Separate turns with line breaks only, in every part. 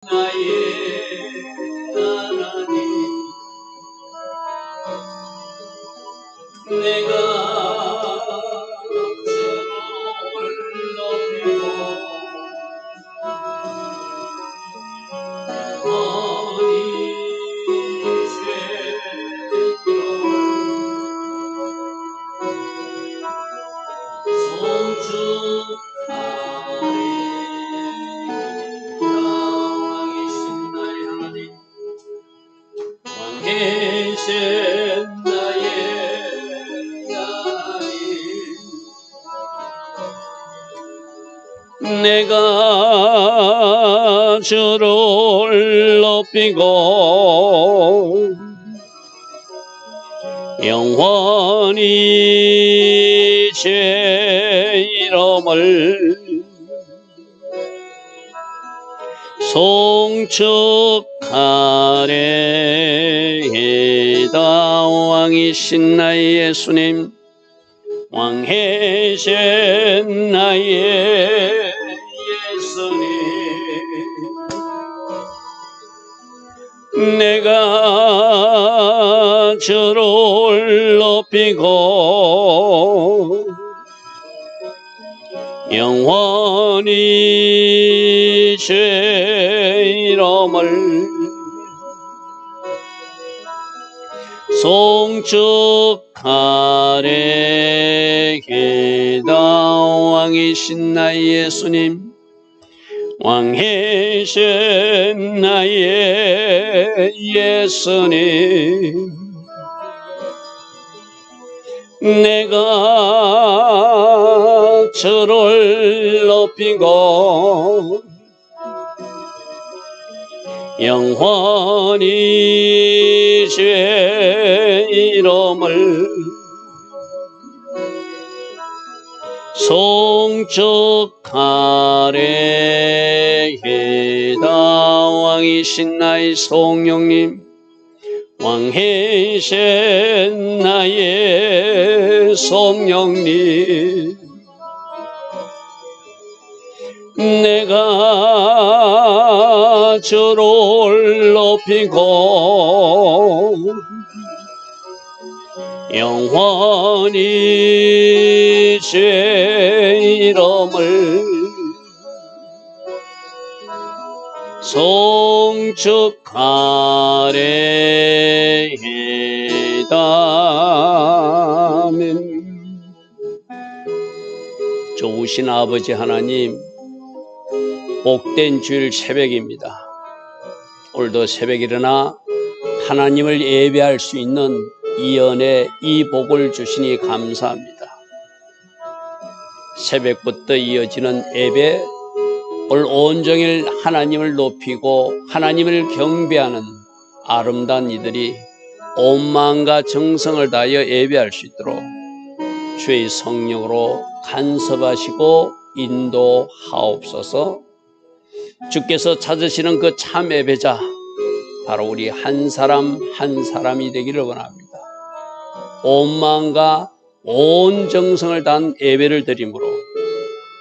나의 하나님, 내가 주를 높이고 영원히 왕이신 나의 하나님, 내가 주를 높이고 영원히 제 이름을 송축하리이다. 왕이신 나의 예수님, 왕이신 나의 예수님, 내가 주를 높이고 영원히 제 이름을 송축하리이다. 왕이신 나의 예수님, 왕이신 나의 예수님, 내가 주를 높이고 영원히 제 이름을 송축하리이다. 왕이신 나의 성령님, 왕이신 나의 성령님, 내가 주를 높이고 영원히 제 이름을 송축하리이다. 아멘. 좋으신 아버지 하나님, 복된 주일 새벽입니다. 오늘도 새벽 일어나 하나님을 예배할 수 있는 이 은혜, 이 복을 주시니 감사합니다. 새벽부터 이어지는 예배, 오늘 온종일 하나님을 높이고 하나님을 경배하는 아름다운 이들이 온 마음과 정성을 다하여 예배할 수 있도록 주의 성령으로 간섭하시고 인도하옵소서. 주께서 찾으시는 그 참 예배자, 바로 우리 한 사람 한 사람이 되기를 원합니다. 온 마음과 온 정성을 다한 예배를 드림으로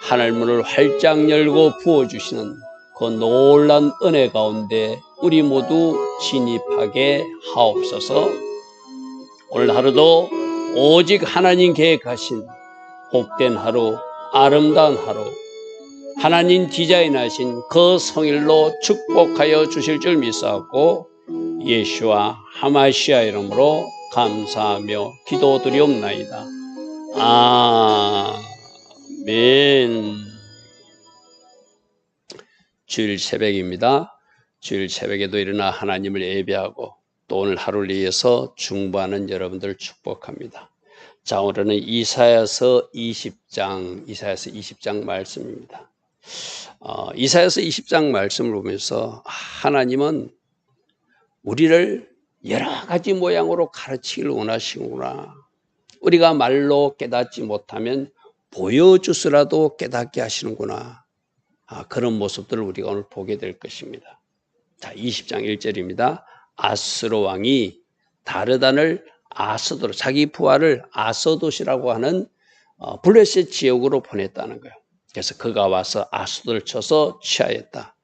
하늘 문을 활짝 열고 부어주시는 그 놀라운 은혜 가운데 우리 모두 진입하게 하옵소서. 오늘 하루도 오직 하나님 계획하신 복된 하루, 아름다운 하루, 하나님 디자인하신 그 성일로 축복하여 주실 줄 믿사옵고 예수와 하마시아 이름으로 감사하며 기도드리옵나이다. 아멘. 주일 새벽입니다. 주일 새벽에도 일어나 하나님을 예배하고 또 오늘 하루를 위해서 중보하는 여러분들 축복합니다. 자, 오늘은 이사야서 20장 말씀입니다. 이사야서 20장 말씀을 보면서 하나님은 우리를 여러 가지 모양으로 가르치기를 원하시는구나. 우리가 말로 깨닫지 못하면 보여주스라도 깨닫게 하시는구나. 그런 모습들을 우리가 오늘 보게 될 것입니다. 자, 20장 1절입니다. 아스로 왕이 다르단을 아스도로, 자기 부하를 아서돗이라고 하는 블레셋 지역으로 보냈다는 거예요. 그래서 그가 와서 아스도를 쳐서 취하였다.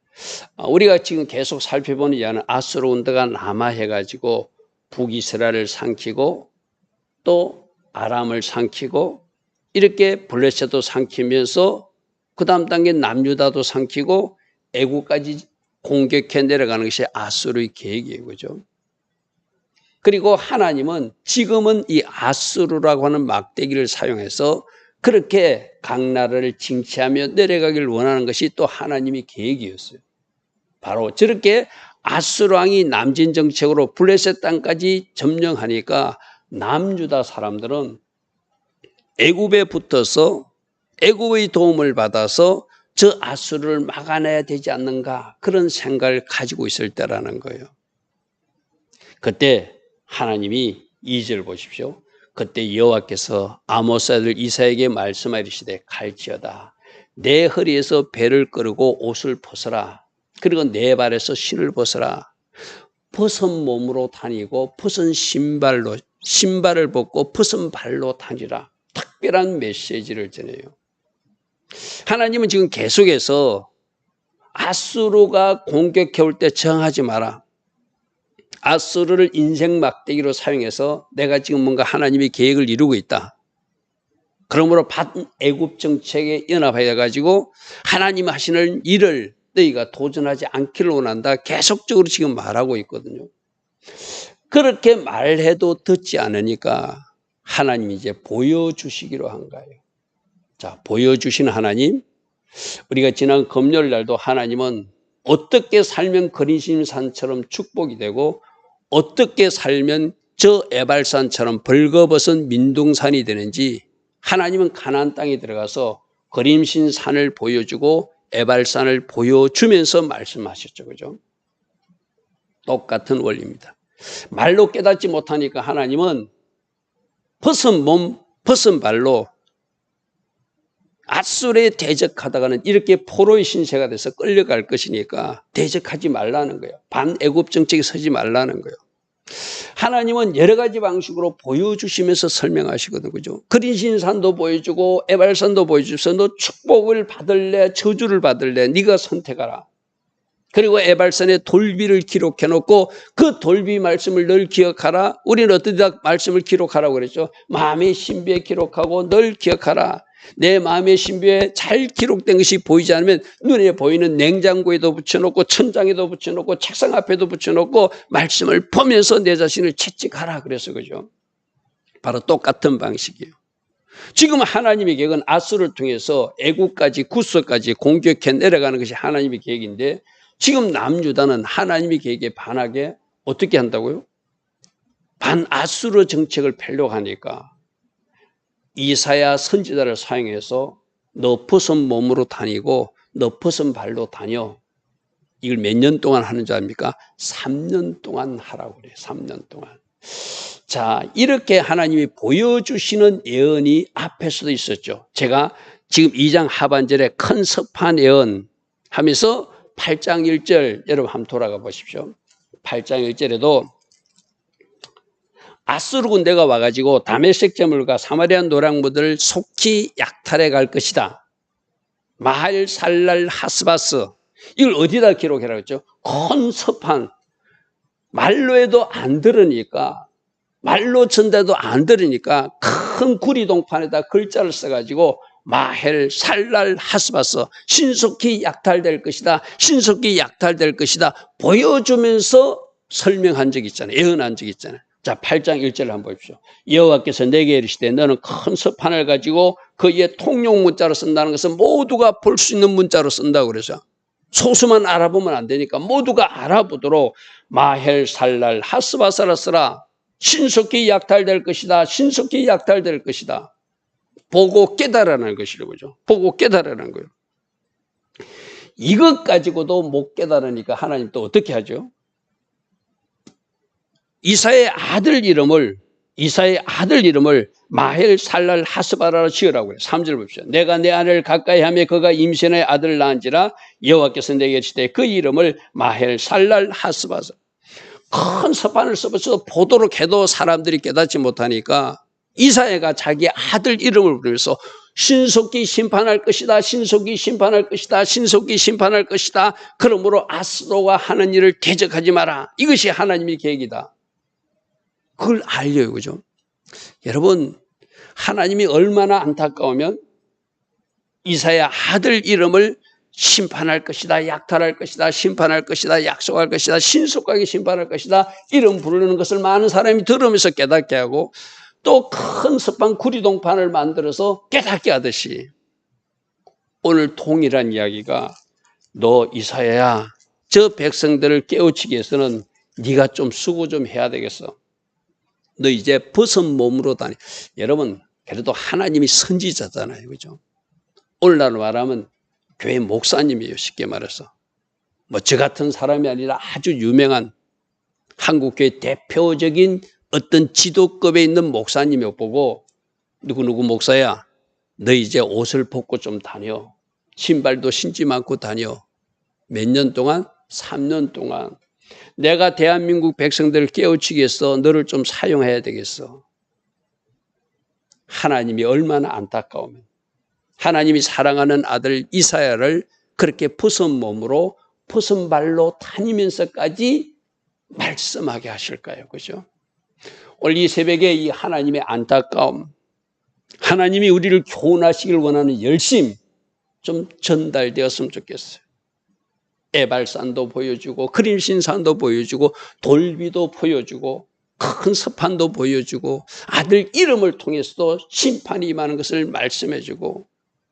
우리가 지금 계속 살펴보는 이야는 아수르 군대가 남하해가지고 북이스라엘을 삼키고 또 아람을 삼키고 이렇게 블레셋도 삼키면서 그 다음 단계 남유다도 삼키고 애국까지 공격해 내려가는 것이 아수르의 계획이에요. 그죠? 그리고 하나님은 지금은 이 아수르라고 하는 막대기를 사용해서 그렇게 각 나라를 징치하며 내려가기를 원하는 것이 또 하나님의 계획이었어요. 바로 저렇게 아수르 왕이 남진 정책으로 블레셋 땅까지 점령하니까 남유다 사람들은 애굽에 붙어서 애굽의 도움을 받아서 저 아수르를 막아내야 되지 않는가 그런 생각을 가지고 있을 때라는 거예요. 그때 하나님이 2절 보십시오. 그때 여호와께서 아모스 아들 이사야에게 말씀하시되 갈지어다 내 허리에서 배를 끌고 옷을 벗어라 그리고 내 발에서 신을 벗어라 벗은 몸으로 다니고 벗은 신발을 벗고 벗은 발로 다니라. 특별한 메시지를 전해요. 하나님은 지금 계속해서 아수르가 공격해 올 때 저항하지 마라. 아수르를 인생 막대기로 사용해서 내가 지금 뭔가 하나님의 계획을 이루고 있다. 그러므로 반애굽 정책에 연합해 가지고 하나님 하시는 일을 너희가 도전하지 않기를 원한다. 계속적으로 지금 말하고 있거든요. 그렇게 말해도 듣지 않으니까 하나님이 이제 보여주시기로 한 거예요. 자, 보여주신 하나님. 우리가 지난 금요일 날도 하나님은 어떻게 살면 그리심산처럼 축복이 되고 어떻게 살면 저 에발산처럼 벌거벗은 민둥산이 되는지 하나님은 가나안 땅에 들어가서 그림신 산을 보여주고 에발산을 보여주면서 말씀하셨죠. 그죠? 똑같은 원리입니다. 말로 깨닫지 못하니까 하나님은 벗은 몸, 벗은 발로 아수르에 대적하다가는 이렇게 포로의 신세가 돼서 끌려갈 것이니까 대적하지 말라는 거예요. 반애굽 정책에 서지 말라는 거예요. 하나님은 여러 가지 방식으로 보여주시면서 설명하시거든요. 그죠? 그린신산도 보여주고 에발산도 보여주면서 너 축복을 받을래 저주를 받을래 네가 선택하라. 그리고 에발산에 돌비를 기록해 놓고 그 돌비 말씀을 늘 기억하라. 우리는 어디다 말씀을 기록하라고 그랬죠? 마음의 신비에 기록하고 늘 기억하라. 내 마음의 신비에 잘 기록된 것이 보이지 않으면 눈에 보이는 냉장고에도 붙여놓고 천장에도 붙여놓고 책상 앞에도 붙여놓고 말씀을 보면서 내 자신을 채찍하라 그래서 그죠? 바로 똑같은 방식이에요. 지금 하나님의 계획은 아수르를 통해서 애국까지 구서까지 공격해 내려가는 것이 하나님의 계획인데 지금 남유다는 하나님의 계획에 반하게 어떻게 한다고요? 반아수르 정책을 펴려고 하니까 이사야 선지자를 사용해서 너 벗은 몸으로 다니고 너 벗은 발로 다녀. 이걸 몇 년 동안 하는 줄 압니까? 3년 동안 하라고 그래요. 3년 동안. 자, 이렇게 하나님이 보여주시는 예언이 앞에서도 있었죠. 제가 지금 2장 하반절에 큰 서판 예언 하면서 8장 1절 여러분 한번 돌아가 보십시오. 8장 1절에도 아수르 군대가 와가지고 다메섹 제물과 사마리아 노랑무들을 속히 약탈해 갈 것이다. 마할 살랄 하스바스 이걸 어디다 기록해라고 했죠? 큰 서판 말로 해도 안 들으니까 말로 전달도 안 들으니까 큰 구리동판에다 글자를 써가지고 마헬 살랄 하스바스 신속히 약탈될 것이다. 신속히 약탈될 것이다. 보여주면서 설명한 적이 있잖아요. 예언한 적이 있잖아요. 자, 8장 1절을 한번 보십시오. 여호와께서 내게 이르시되 너는 큰 서판을 가지고 거기에 통용 문자로 쓴다는 것은 모두가 볼 수 있는 문자로 쓴다고 그래서 소수만 알아보면 안 되니까 모두가 알아보도록 마헬 살랄 하스바사라 쓰라. 신속히 약탈될 것이다. 신속히 약탈될 것이다. 보고 깨달으라는 것이라고 그죠. 보고 깨달으라는 거예요. 이것 가지고도 못 깨달으니까 하나님 또 어떻게 하죠? 이사의 아들 이름을 마헬 살랄 하스바라로 지으라고 해요. 3절 봅시다. 내가 내 아내를 가까이 하며 그가 임신의 아들을 낳은지라 여호와께서 내게 이르시되 그 이름을 마헬 살랄 하스바사. 큰 서판을 써서 보도록 해도 사람들이 깨닫지 못하니까 이사야가 자기 아들 이름을 부르면서 신속히 심판할 것이다. 신속히 심판할 것이다. 신속히 심판할 것이다. 그러므로 아수르가 하는 일을 대적하지 마라. 이것이 하나님의 계획이다. 그걸 알려요. 그죠? 여러분, 하나님이 얼마나 안타까우면 이사야 아들 이름을 심판할 것이다. 약탈할 것이다. 심판할 것이다. 약속할 것이다. 신속하게 심판할 것이다. 이름 부르는 것을 많은 사람이 들으면서 깨닫게 하고 또 큰 섭판 구리동판을 만들어서 깨닫게 하듯이 오늘 동일한 이야기가 너 이사야야 저 백성들을 깨우치기 위해서는 네가 좀 수고 좀 해야 되겠어. 너 이제 벗은 몸으로 다니. 여러분 그래도 하나님이 선지자잖아요. 그죠? 오늘날로 말하면 교회 목사님이에요. 쉽게 말해서. 뭐 저 같은 사람이 아니라 아주 유명한 한국교회 대표적인 어떤 지도급에 있는 목사님이 보고 누구누구 목사야 너 이제 옷을 벗고 좀 다녀. 신발도 신지 않고 다녀. 몇 년 동안? 3년 동안. 내가 대한민국 백성들을 깨우치기 위해서 너를 좀 사용해야 되겠어. 하나님이 얼마나 안타까우면 하나님이 사랑하는 아들 이사야를 그렇게 벗은 몸으로 벗은 발로 다니면서까지 말씀하게 하실까요? 그죠? 오늘 이 새벽에 이 하나님의 안타까움, 하나님이 우리를 교훈하시길 원하는 열심 좀 전달되었으면 좋겠어요. 에발산도 보여주고 그림신산도 보여주고 돌비도 보여주고 큰 서판도 보여주고 아들 이름을 통해서도 심판이 임하는 것을 말씀해주고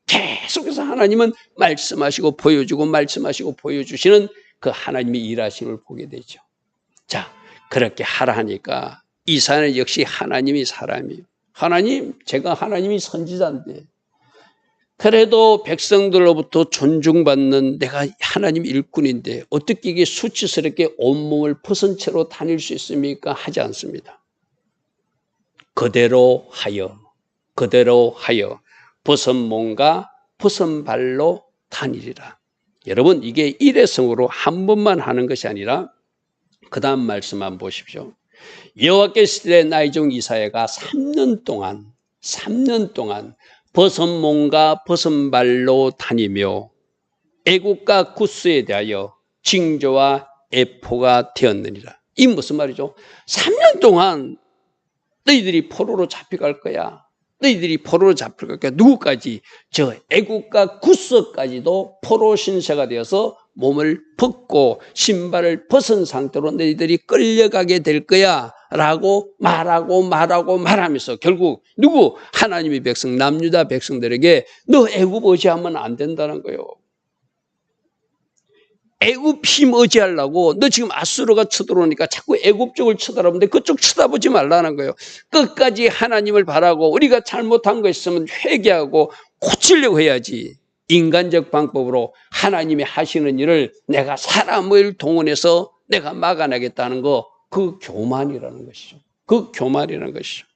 계속해서 하나님은 말씀하시고 보여주고 말씀하시고 보여주시는 그 하나님의 일하심을 보게 되죠. 자, 그렇게 하라 하니까 이사야는 역시 하나님이 사람이에요. 하나님, 제가 하나님이 선지자인데 그래도 백성들로부터 존중받는 내가 하나님 일꾼인데 어떻게 이게 수치스럽게 온몸을 벗은 채로 다닐 수 있습니까? 하지 않습니다. 그대로 하여 벗은 몸과 벗은 발로 다니리라. 여러분 이게 일회성으로 한 번만 하는 것이 아니라 그 다음 말씀 한번 보십시오. 여호와께서 시대 나의 종 이사야가 3년 동안 벗은 몸과 벗은 발로 다니며 애국과 구스에 대하여 징조와 애포가 되었느니라. 이 무슨 말이죠? 3년 동안 너희들이 포로로 잡혀갈 거야. 너희들이 포로로 잡혀갈 거야. 누구까지? 저 애국과 구스까지도 포로 신세가 되어서 몸을 벗고 신발을 벗은 상태로 너희들이 끌려가게 될 거야 라고 말하면서 결국 누구? 하나님의 백성 남유다 백성들에게 너 애굽 의지하면 안 된다는 거예요. 애굽 힘 의지하려고 너 지금 아수르가 쳐들어오니까 자꾸 애굽 쪽을 쳐다보는데 그쪽 쳐다보지 말라는 거예요. 끝까지 하나님을 바라고 우리가 잘못한 거 있으면 회개하고 고치려고 해야지. 인간적 방법으로 하나님이 하시는 일을 내가 사람을 동원해서 내가 막아내겠다는 거, 그 교만이라는 것이죠. 그 교만이라는 것이죠.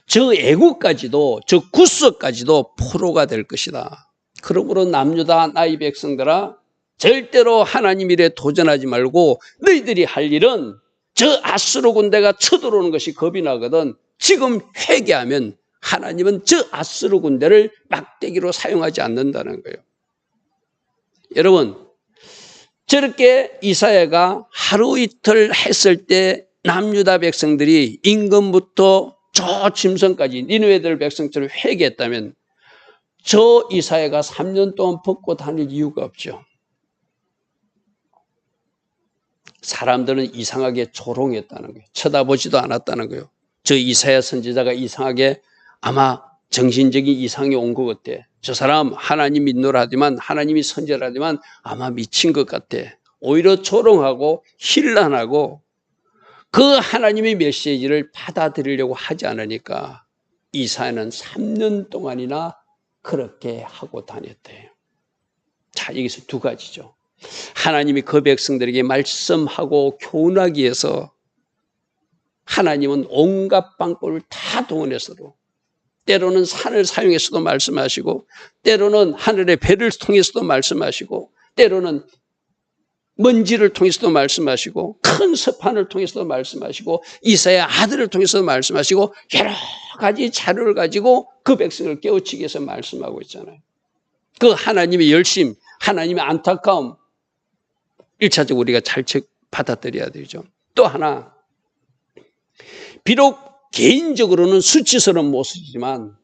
저 애국까지도, 저 구스까지도 포로가 될 것이다. 그러므로 남유다 나의 백성들아, 절대로 하나님 일에 도전하지 말고 너희들이 할 일은 저 아수르 군대가 쳐들어오는 것이 겁이 나거든. 지금 회개하면 하나님은 저 아수르 군대를 막대기로 사용하지 않는다는 거예요. 여러분, 저렇게 이사야가 하루 이틀 했을 때 남유다 백성들이 임금부터 저 짐승까지 니느웨들 백성처럼 회개했다면 저 이사야가 3년 동안 벗고 다닐 이유가 없죠. 사람들은 이상하게 조롱했다는 거예요. 쳐다보지도 않았다는 거예요. 저 이사야 선지자가 이상하게 아마 정신적인 이상이 온 것 같아. 저 사람 하나님 믿노라 하지만 하나님이 선지자라 하지만 아마 미친 것 같아. 오히려 조롱하고 힐난하고 그 하나님의 메시지를 받아들이려고 하지 않으니까 이사야는 3년 동안이나 그렇게 하고 다녔대요. 자, 여기서 두 가지죠. 하나님이 그 백성들에게 말씀하고 교훈하기 위해서 하나님은 온갖 방법을 다 동원해서도 때로는 산을 사용해서도 말씀하시고 때로는 하늘의 배를 통해서도 말씀하시고 때로는 먼지를 통해서도 말씀하시고 큰 서판을 통해서도 말씀하시고 이사야 아들을 통해서도 말씀하시고 여러 가지 자료를 가지고 그 백성을 깨우치기 위해서 말씀하고 있잖아요. 그 하나님의 열심, 하나님의 안타까움 1차적으로 우리가 잘 받아들여야 되죠. 또 하나, 비록 개인적으로는 수치스러운 모습이지만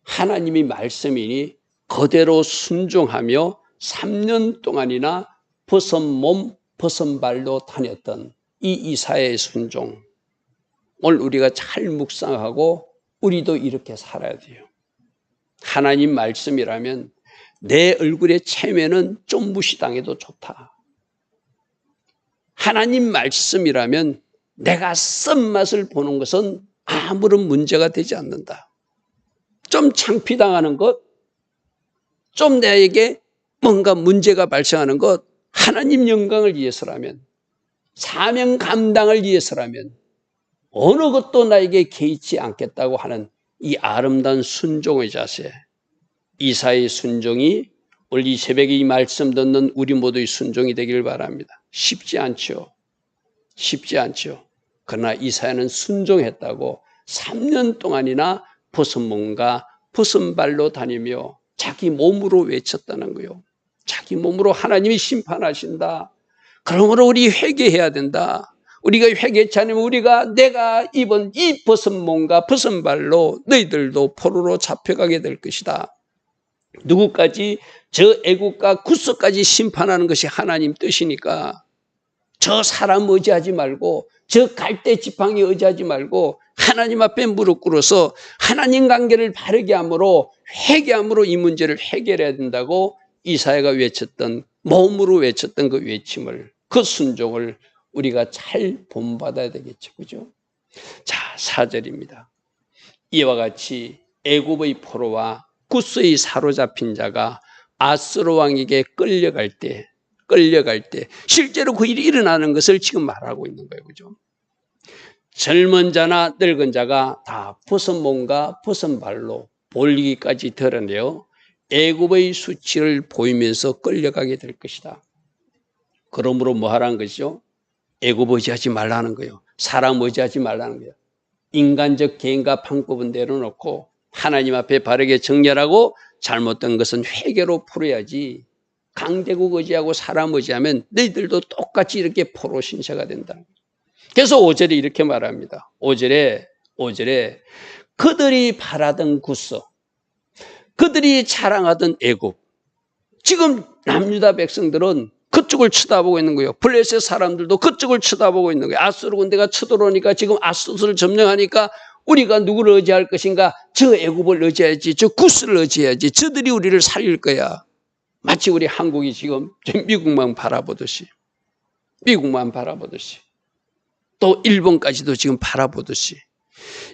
하나님이 말씀이니 그대로 순종하며 3년 동안이나 벗은 몸, 벗은 발로 다녔던 이 이사야의 순종, 오늘 우리가 잘 묵상하고 우리도 이렇게 살아야 돼요. 하나님 말씀이라면 내 얼굴에 체면은 좀 무시당해도 좋다. 하나님 말씀이라면 내가 쓴맛을 보는 것은 아무런 문제가 되지 않는다. 좀 창피당하는 것, 좀 나에게 뭔가 문제가 발생하는 것, 하나님 영광을 위해서라면, 사명 감당을 위해서라면 어느 것도 나에게 개의치 않겠다고 하는 이 아름다운 순종의 자세, 이사야의 순종이 오늘 이 새벽에 이 말씀 듣는 우리 모두의 순종이 되기를 바랍니다. 쉽지 않죠. 쉽지 않죠. 그러나 이사야는 순종했다고 3년 동안이나 벗은 몸과 벗은 발로 다니며 자기 몸으로 외쳤다는 거예요. 자기 몸으로 하나님이 심판하신다. 그러므로 우리 회개해야 된다. 우리가 회개치 않으면 내가 입은 이 벗은 몸과 벗은 발로 너희들도 포로로 잡혀가게 될 것이다. 누구까지? 저 애국과 구스까지 심판하는 것이 하나님 뜻이니까 저 사람 의지하지 말고 저 갈대 지팡이 의지하지 말고 하나님 앞에 무릎 꿇어서 하나님 관계를 바르게 함으로 회개함으로 이 문제를 해결해야 된다고 이사야가 외쳤던, 몸으로 외쳤던 그 외침을, 그 순종을 우리가 잘 본받아야 되겠죠. 그죠? 자, 4절입니다. 이와 같이 애굽의 포로와 구스의 사로잡힌 자가 아수르 왕에게 끌려갈 때 실제로 그 일이 일어나는 것을 지금 말하고 있는 거예요. 그죠? 젊은 자나 늙은 자가 다 벗은 몸과 벗은 발로 볼기까지 드러내어 애굽의 수치를 보이면서 끌려가게 될 것이다. 그러므로 뭐 하라는 것이죠? 애굽 의지하지 말라는 거예요. 사람 의지하지 말라는 거예요. 인간적 개인과 방법은 내려놓고 하나님 앞에 바르게 정렬하고 잘못된 것은 회개로 풀어야지, 강대국 의지하고 사람 의지하면 너희들도 똑같이 이렇게 포로 신세가 된다. 그래서 5절에 이렇게 말합니다. 5절에 그들이 바라던 구스, 그들이 자랑하던 애굽, 지금 남유다 백성들은 그쪽을 쳐다보고 있는 거예요. 블레셋 사람들도 그쪽을 쳐다보고 있는 거예요. 아수르 군대가 쳐들어오니까 지금 아수르를 점령하니까 우리가 누구를 의지할 것인가? 저 애굽을 의지해야지, 저 구스를 의지해야지, 저들이 우리를 살릴 거야. 마치 우리 한국이 지금 미국만 바라보듯이 또 일본까지도 지금 바라보듯이,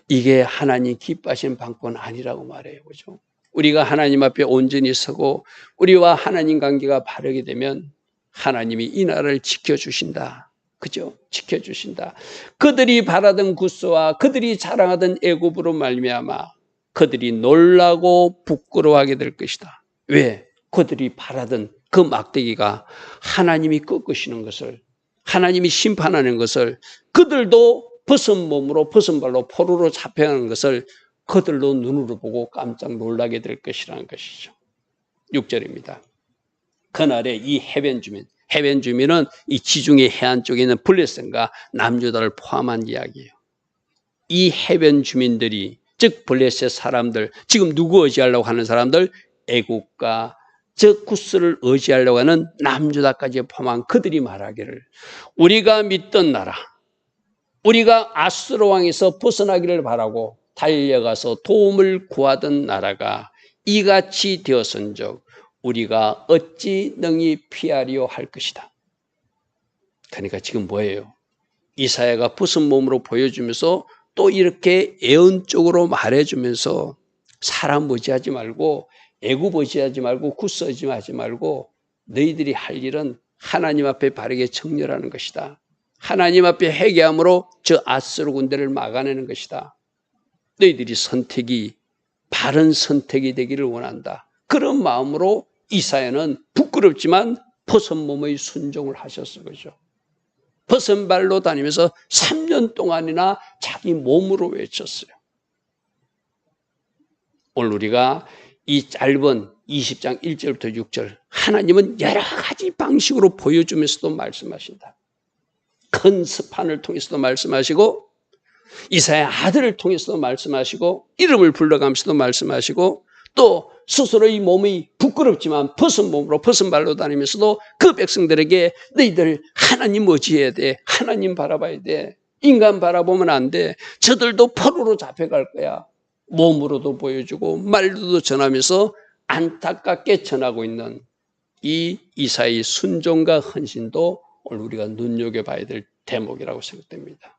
이게 하나님 기뻐하시는 방법은 아니라고 말해요. 그죠? 우리가 하나님 앞에 온전히 서고 우리와 하나님 관계가 바르게 되면 하나님이 이 나라를 지켜주신다. 그죠? 지켜주신다. 그들이 바라던 구스와 그들이 자랑하던 애굽으로 말미암아 그들이 놀라고 부끄러워하게 될 것이다. 왜? 그들이 바라던 그 막대기가 하나님이 꺾으시는 것을, 하나님이 심판하는 것을, 그들도 벗은 몸으로 벗은 발로 포로로 잡혀가는 것을 그들도 눈으로 보고 깜짝 놀라게 될 것이라는 것이죠. 6절입니다. 그날에 이 해변 주민은 이 지중해 해안 쪽에 있는 블레셋과 남유다를 포함한 이야기예요. 이 해변 주민들이, 즉 블레셋 사람들, 지금 누구 의지하려고 하는 사람들? 애국과 저 구스를 의지하려고 하는 남유다까지 포함한 그들이 말하기를, 우리가 믿던 나라, 우리가 아수르 왕에서 벗어나기를 바라고 달려가서 도움을 구하던 나라가 이같이 되었은즉 우리가 어찌 능히 피하리요 할 것이다. 그러니까 지금 뭐예요? 이사야가 벗은 몸으로 보여주면서 또 이렇게 예언적으로 말해주면서 사람 의지하지 말고 애굽 의지하지 말고 구스 의지하지 말고 너희들이 할 일은 하나님 앞에 바르게 정렬하는 것이다. 하나님 앞에 회개함으로 저 아수르 군대를 막아내는 것이다. 너희들이 바른 선택이 되기를 원한다. 그런 마음으로 이사야는 부끄럽지만 벗은 몸의 순종을 하셨을 거죠. 벗은 발로 다니면서 3년 동안이나 자기 몸으로 외쳤어요. 오늘 우리가 이 짧은 20장 1절부터 6절 하나님은 여러 가지 방식으로 보여주면서도 말씀하신다. 큰 스판을 통해서도 말씀하시고 이사야 아들을 통해서도 말씀하시고 이름을 불러가면서도 말씀하시고 또 스스로 이 몸이 부끄럽지만 벗은 몸으로 벗은 발로 다니면서도 그 백성들에게 너희들 하나님 의지해야 돼. 하나님 바라봐야 돼. 인간 바라보면 안 돼. 저들도 포로로 잡혀갈 거야. 몸으로도 보여주고 말로도 전하면서 안타깝게 전하고 있는 이 이사야의 순종과 헌신도 오늘 우리가 눈여겨봐야 될 대목이라고 생각됩니다.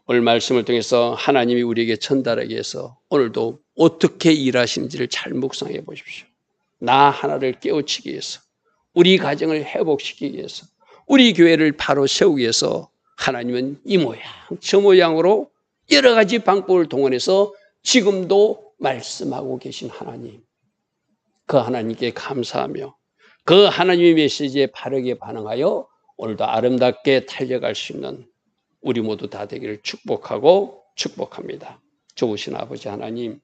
오늘 말씀을 통해서 하나님이 우리에게 전달하기 위해서 오늘도 어떻게 일하시는지를 잘 묵상해 보십시오. 나 하나를 깨우치기 위해서, 우리 가정을 회복시키기 위해서, 우리 교회를 바로 세우기 위해서 하나님은 이 모양 저 모양으로 여러 가지 방법을 동원해서 지금도 말씀하고 계신 하나님, 그 하나님께 감사하며 그 하나님의 메시지에 바르게 반응하여 오늘도 아름답게 달려갈 수 있는 우리 모두 다 되기를 축복하고 축복합니다. 좋으신 아버지 하나님,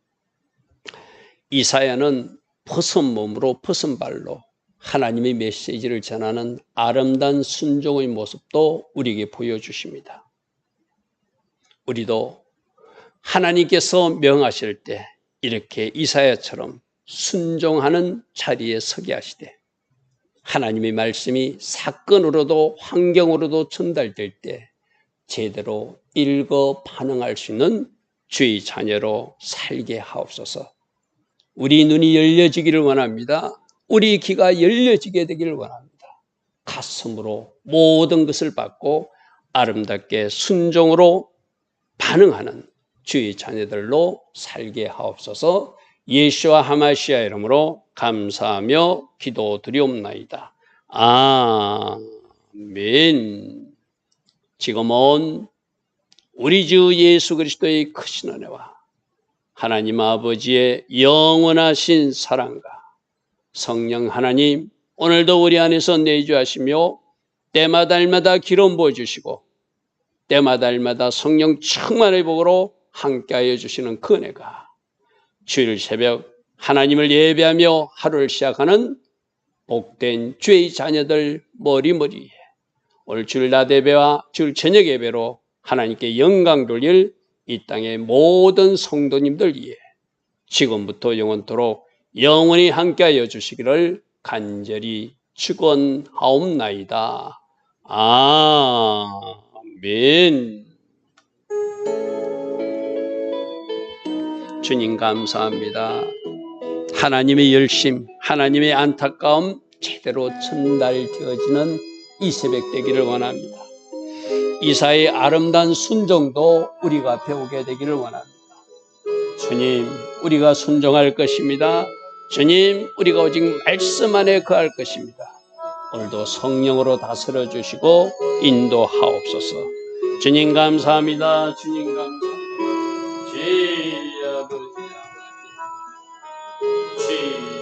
이사야는 벗은 몸으로 벗은 발로 하나님의 메시지를 전하는 아름다운 순종의 모습도 우리에게 보여주십니다. 우리도 하나님께서 명하실 때 이렇게 이사야처럼 순종하는 자리에 서게 하시되 하나님의 말씀이 사건으로도 환경으로도 전달될 때 제대로 읽어 반응할 수 있는 주의 자녀로 살게 하옵소서. 우리 눈이 열려지기를 원합니다. 우리 귀가 열려지게 되기를 원합니다. 가슴으로 모든 것을 받고 아름답게 순종으로 반응하는 주의 자녀들로 살게 하옵소서. 예수와 하마시아 이름으로 감사하며 기도드리옵나이다. 아멘. 지금은 우리 주 예수 그리스도의 크신 은혜와 하나님 아버지의 영원하신 사랑과 성령 하나님 오늘도 우리 안에서 내주하시며 때마다 기름 부어주시고 때마다 성령 충만의 복으로 함께하여 주시는 그 은혜가 주일 새벽 하나님을 예배하며 하루를 시작하는 복된 주의 자녀들 머리머리에 오늘 주일 낮 예배와 주일 저녁 예배로 하나님께 영광 돌릴 이 땅의 모든 성도님들 위해 지금부터 영원토록 영원히 함께하여 주시기를 간절히 축원하옵나이다. 아멘. 주님 감사합니다. 하나님의 열심, 하나님의 안타까움 제대로 전달되어지는 이 새벽 되기를 원합니다. 이사의 아름다운 순종도 우리가 배우게 되기를 원합니다. 주님, 우리가 순종할 것입니다. 주님, 우리가 오직 말씀 안에 거할 것입니다. 오늘도 성령으로 다스려 주시고 인도하옵소서. 주님 감사합니다. 주님 감사합니다. 주의 아버지, 주의